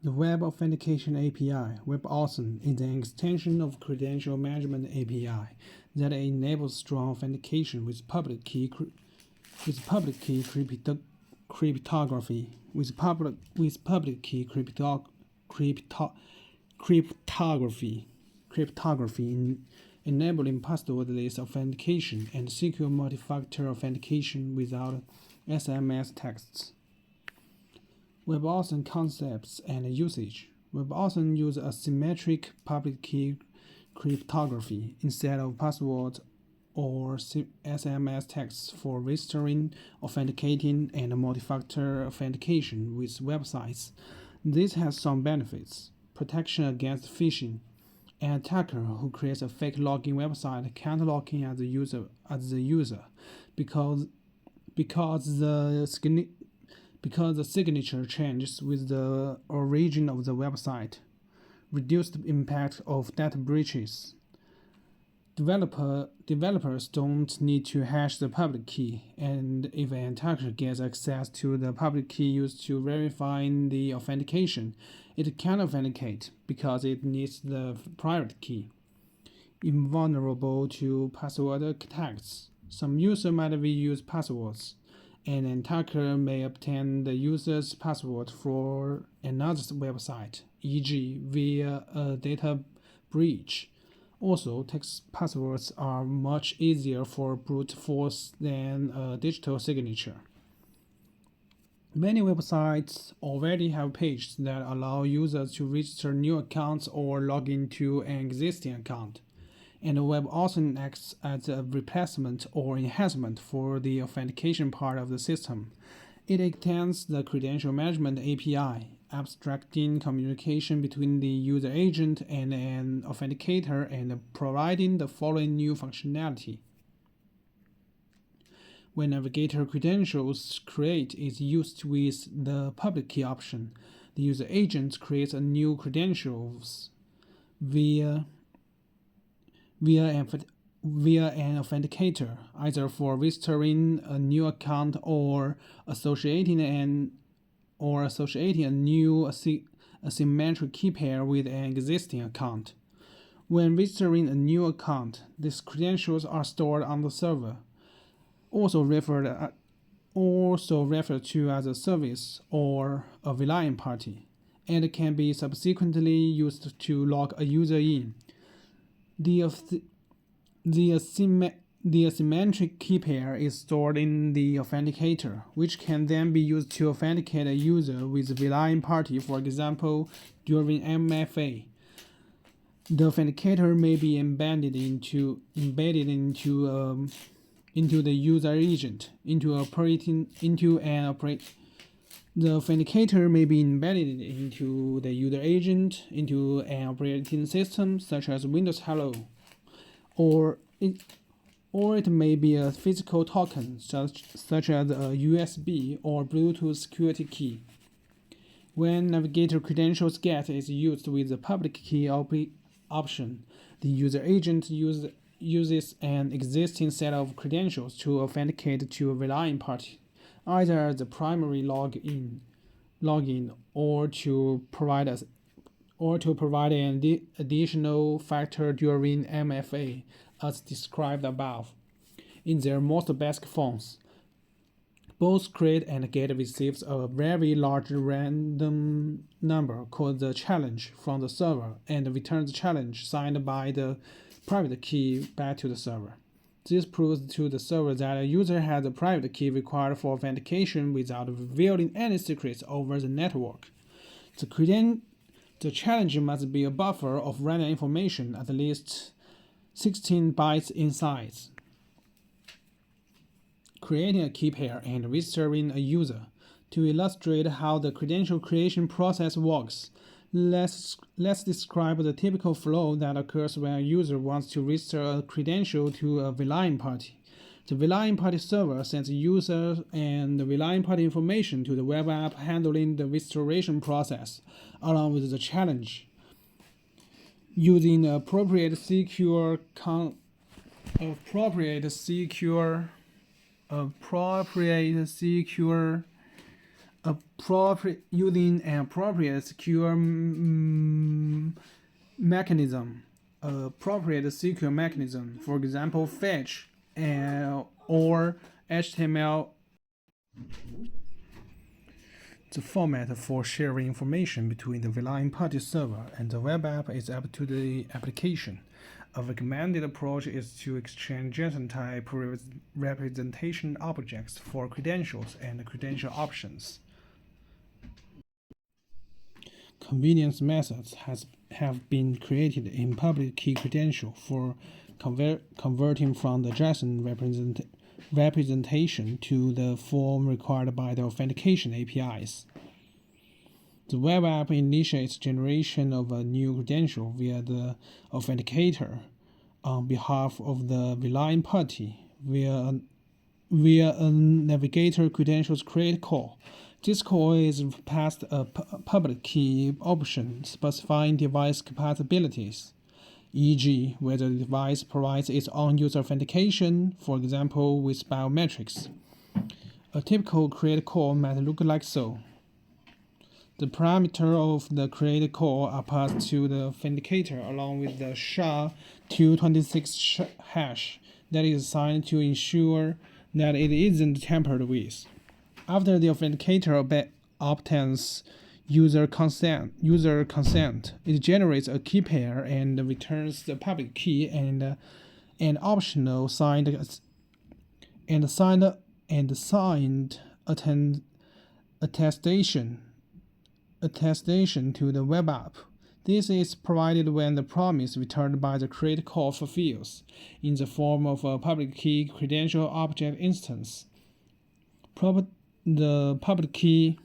The Web Authentication API, WebAuthn, is an extension of Credential Management API that enables strong authentication with public key cryptography. Enabling passwordless authentication and secure multi-factor authentication without SMS texts. WebAuthn concepts and usage. WebAuthn uses asymmetric public key cryptography instead of passwords or SMS texts for registering, authenticating, and multi-factor authentication with websites. This has some benefits. Protection against phishing. An attacker who creates a fake login website can't log in as the user because the signature changes with the origin of the website. Reduced impact of data breaches. Developers don't need to hash the public key, and if an attacker gets access to the public key used to verify the authentication, it can authenticate because it needs the private key. Invulnerable to password attacks. Some users might reuse passwords, and an attacker may obtain the user's password for another website, e.g., via a data breach. Also, text passwords are much easier for brute force than a digital signature. Many websites already have pages that allow users to register new accounts or log into an existing account, and WebAuthn acts as a replacement or enhancement for the authentication part of the system. It extends the Credential Management API, abstracting communication between the user agent and an authenticator and providing the following new functionality. When Navigator Credentials Create is used with the public key option, the user agent creates a new credentials via an authenticator, either for registering a new account or associating a new asymmetric key pair with an existing account. When registering a new account, these credentials are stored on the server, also referred to as a service or a relying party, and can be subsequently used to log a user in. The asymmetric key pair is stored in the authenticator, which can then be used to authenticate a user with a relying party, for example, during MFA. The authenticator may be embedded into the user agent, The authenticator may be embedded into the user agent, into an operating system such as Windows Hello, or it may be a physical token such as a USB or Bluetooth security key. When Navigator Credentials Get is used with the public key option, the user agent uses an existing set of credentials to authenticate to a relying party, either as the primary login or to provide an additional factor during MFA, as described above. In their most basic forms, both create and get receives a very large random number called the challenge from the server and returns the challenge signed by the private key back to the server. This proves to the server that a user has a private key required for authentication without revealing any secrets over the network. The challenge must be a buffer of random information at least 16 bytes in size. Creating a key pair and registering a user. To illustrate how the credential creation process works, let's describe the typical flow that occurs when a user wants to register a credential to a relying party. The relying party server sends user and the relying party information to the web app handling the registration process, along with the challenge. Using appropriate secure using an appropriate secure mechanism. Appropriate secure mechanism, for example, fetch or HTML. The format for sharing information between the relying party server and the web app is up to the application. A recommended approach is to exchange JSON-type representation objects for credentials and credential options. Convenience methods have been created in public key credential for converting from the JSON representation to the form required by the authentication APIs. The web app initiates generation of a new credential via the authenticator on behalf of the relying party via a navigator credentials create call. This call is passed a public key option specifying device compatibilities, e.g., whether the device provides its own user authentication, for example, with biometrics. A typical create call might look like so. The parameter of the create call are passed to the authenticator along with the SHA-226 hash that is assigned to ensure that it isn't tampered with. After the authenticator obtains user consent, it generates a key pair and returns the public key and an optional signed attestation to the web app. This is provided when the promise returned by the create call fulfills, in the form of a public key credential object instance. The public key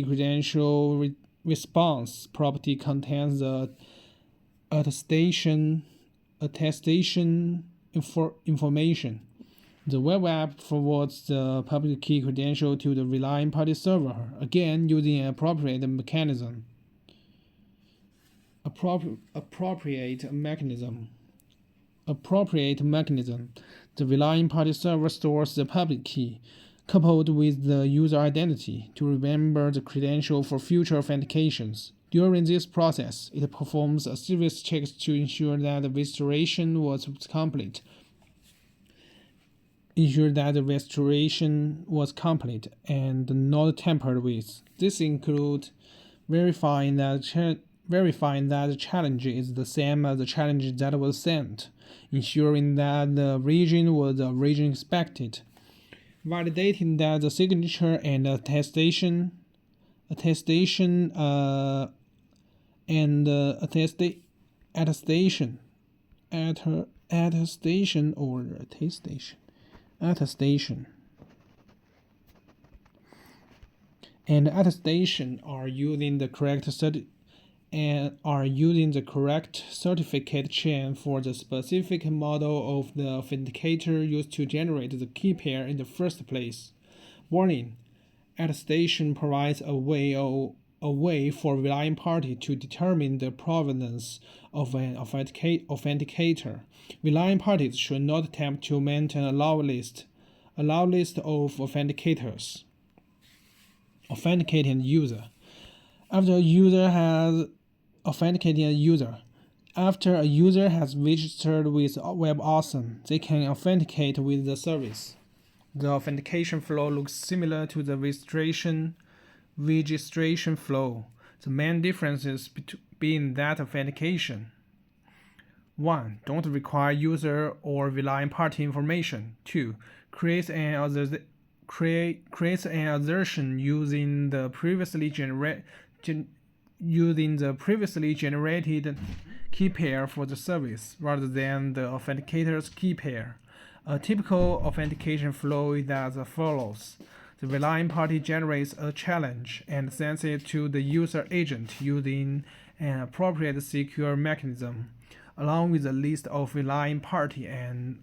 credential response property contains the attestation information. The web app forwards the public key credential to the relying party server, again using an appropriate mechanism. Appropriate mechanism. The relying party server stores the public key, coupled with the user identity, to remember the credential for future authentications. During this process, it performs a series of checks to ensure that the restoration was complete. And not tampered with. This includes verifying that the challenge is the same as the challenge that was sent, ensuring that the region was the region expected, validating that the signature and attestation are using the correct certificate chain for the specific model of the authenticator used to generate the key pair in the first place. Warning: attestation provides a way for relying party to determine the provenance of an authenticator. Relying parties should not attempt to maintain a log list of authenticators. Authenticating user. After a user has registered with WebAuthn, they can authenticate with the service. The authentication flow looks similar to the registration flow. The main differences being that authentication: 1. Don't require user or relying party information. 2. Creates an assertion using the previously generated key pair for the service rather than the authenticator's key pair. A typical authentication flow is as follows. The relying party generates a challenge and sends it to the user agent using an appropriate secure mechanism, along with a list of relying party and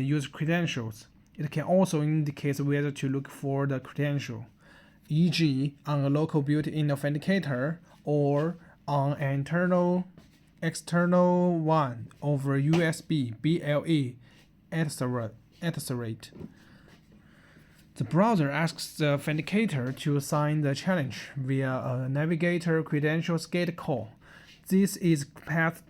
user credentials. It can also indicate whether to look for the credential, e.g., on a local built-in authenticator or on an external one over USB, BLE, etc. The browser asks the authenticator to assign the challenge via a navigator credentials GET call. This is path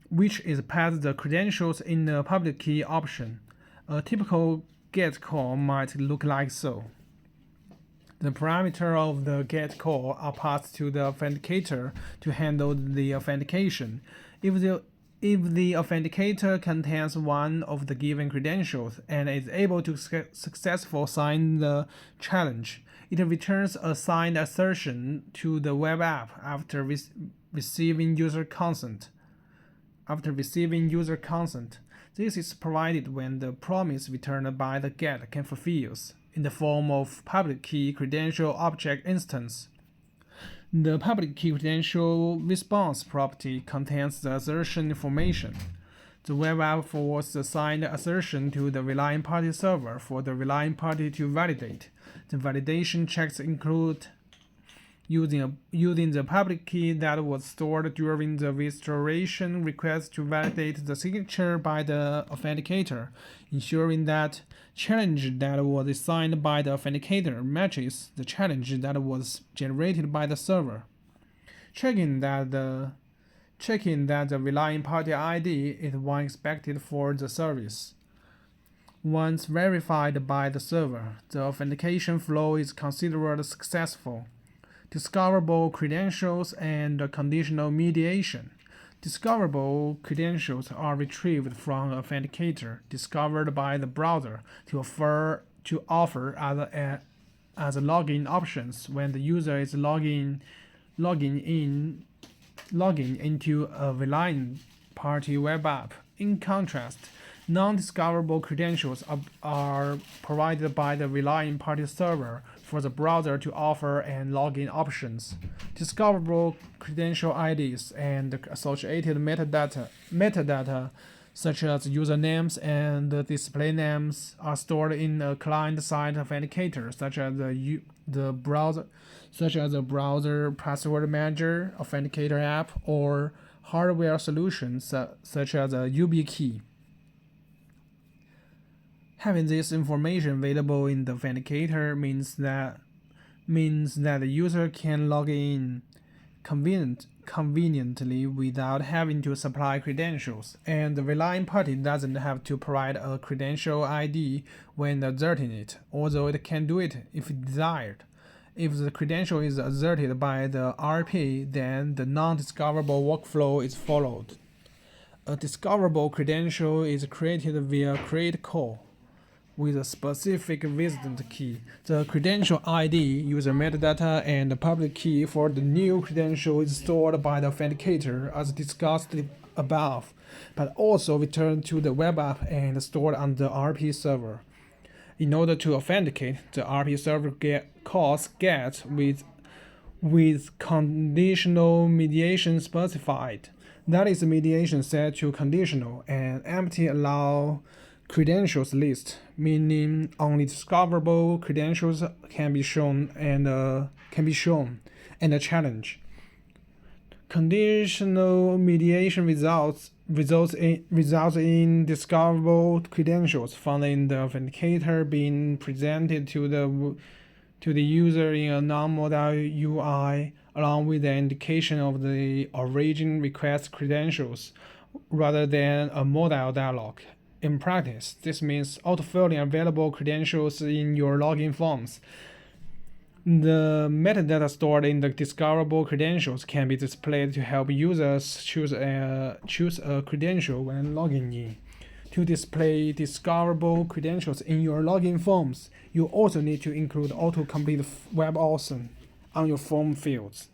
which is pass the credentials in the public key option. A typical GET call might look like so. The parameters of the GET call are passed to the authenticator to handle the authentication. If the authenticator contains one of the given credentials and is able to successfully sign the challenge, it returns a signed assertion to the web app after receiving user consent. This is provided when the promise returned by the GET can fulfills, in the form of public key credential object instance. The public key credential response property contains the assertion information. The web app forwards the signed assertion to the relying party server for the relying party to validate. The validation checks include using the public key that was stored during the restoration request to validate the signature by the authenticator, ensuring that challenge that was assigned by the authenticator matches the challenge that was generated by the server. Checking that the relying party ID is one expected for the service. Once verified by the server, the authentication flow is considered successful. Discoverable credentials and conditional mediation. Discoverable credentials are retrieved from the authenticator discovered by the browser to offer as login options when the user is logging into a relying party web app. In contrast, non-discoverable credentials are provided by the relying party server for the browser to offer and login options. Discoverable credential IDs and associated metadata such as usernames and display names are stored in a client-side authenticator such as the browser password manager authenticator app or hardware solutions such as a YubiKey. Having this information available in the authenticator means that the user can log in conveniently without having to supply credentials, and the relying party doesn't have to provide a credential ID when asserting it, although it can do it if desired. If the credential is asserted by the RP, then the non-discoverable workflow is followed. A discoverable credential is created via create call with a specific resident key. The credential ID, user metadata, and the public key for the new credential is stored by the authenticator as discussed above, but also returned to the web app and stored on the RP server. In order to authenticate, the RP server calls GET with conditional mediation specified. That is mediation set to conditional and empty allow credentials list, meaning only discoverable credentials can be shown and a challenge. Conditional mediation results in discoverable credentials found in the authenticator being presented to the user in a non-modal UI along with the indication of the origin request credentials rather than a modal dialog. In practice, this means autofilling available credentials in your login forms. The metadata stored in the discoverable credentials can be displayed to help users choose a credential when logging in. To display discoverable credentials in your login forms, you also need to include autocomplete WebAuthn on your form fields.